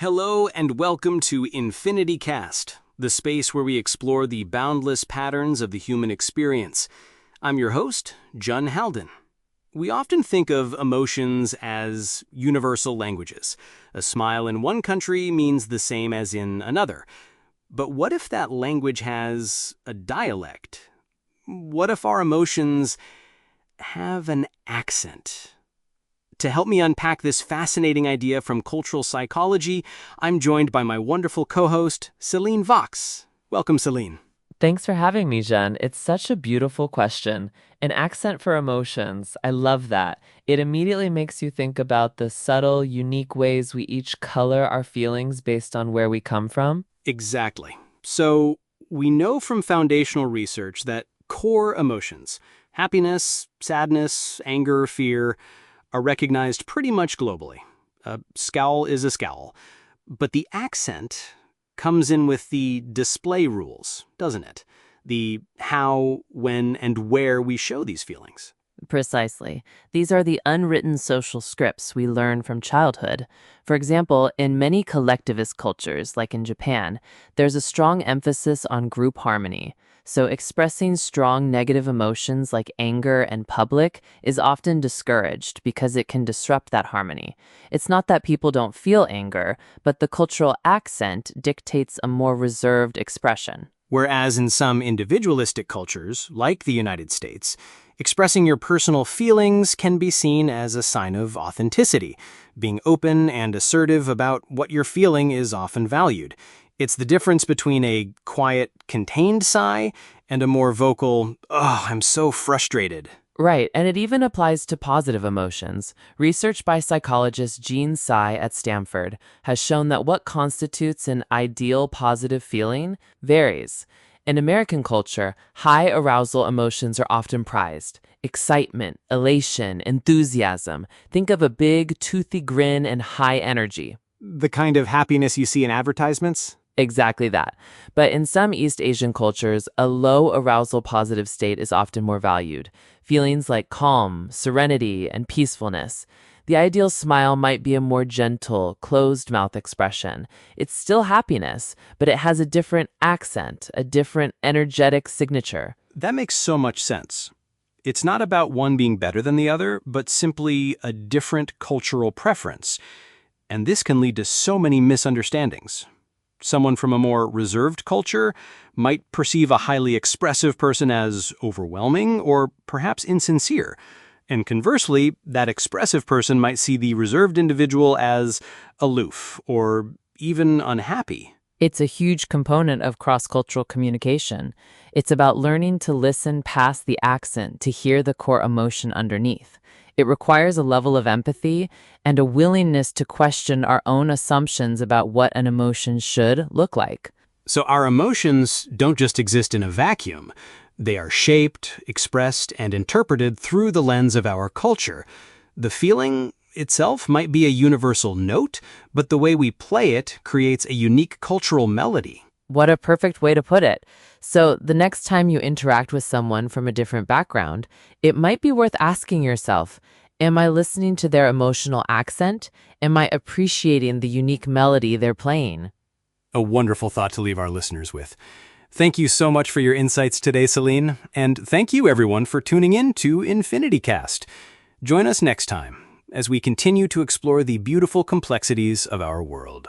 Hello and welcome to EnfinityCast, the space where we explore the boundless patterns of the human experience. I'm your host, Halden. We often think of emotions as universal languages. A smile in one country means the same as in another. But what if that language has a dialect? What if our emotions have an accent? To help me unpack this fascinating idea from cultural psychology, I'm joined by my wonderful co-host, Solene Vox. Welcome, Solene. Thanks for having me, Jen. It's such a beautiful question. An accent for emotions. I love that. It immediately makes you think about the subtle, unique ways we each color our feelings based on where we come from. Exactly. So, we know from foundational research that core emotions, happiness, sadness, anger, fear, are recognized pretty much globally. A scowl is a scowl. But the accent comes in with the display rules, doesn't it? The how, when, and where we show these feelings. Precisely. These are the unwritten social scripts we learn from childhood. For example, in many collectivist cultures, like in Japan, there's a strong emphasis on group harmony. So expressing strong negative emotions like anger in public is often discouraged because it can disrupt that harmony. It's not that people don't feel anger, but the cultural accent dictates a more reserved expression. Whereas in some individualistic cultures, like the United States, expressing your personal feelings can be seen as a sign of authenticity. Being open and assertive about what you're feeling is often valued. It's the difference between a quiet, contained sigh and a more vocal, "Oh, I'm so frustrated." Right, and it even applies to positive emotions. Research by psychologist Jean Tsai at Stanford has shown that what constitutes an ideal positive feeling varies. In American culture, high arousal emotions are often prized. Excitement, elation, enthusiasm. Think of a big, toothy grin and high energy. The kind of happiness you see in advertisements? Exactly that. But in some East Asian cultures, a low arousal positive state is often more valued. Feelings like calm, serenity, and peacefulness. The ideal smile might be a more gentle, closed-mouth expression. It's still happiness, but it has a different accent, a different energetic signature. That makes so much sense. It's not about one being better than the other, but simply a different cultural preference. And this can lead to so many misunderstandings. Someone from a more reserved culture might perceive a highly expressive person as overwhelming or perhaps insincere. And conversely, that expressive person might see the reserved individual as aloof or even unhappy. It's a huge component of cross-cultural communication. It's about learning to listen past the accent to hear the core emotion underneath. It requires a level of empathy and a willingness to question our own assumptions about what an emotion should look like. So our emotions don't just exist in a vacuum. They are shaped, expressed, and interpreted through the lens of our culture. The feeling itself might be a universal note, but the way we play it creates a unique cultural melody. What a perfect way to put it. So the next time you interact with someone from a different background, it might be worth asking yourself, am I listening to their emotional accent? Am I appreciating the unique melody they're playing? A wonderful thought to leave our listeners with. Thank you so much for your insights today, Solene, and thank you everyone for tuning in to EnfinityCast. Join us next time as we continue to explore the beautiful complexities of our world.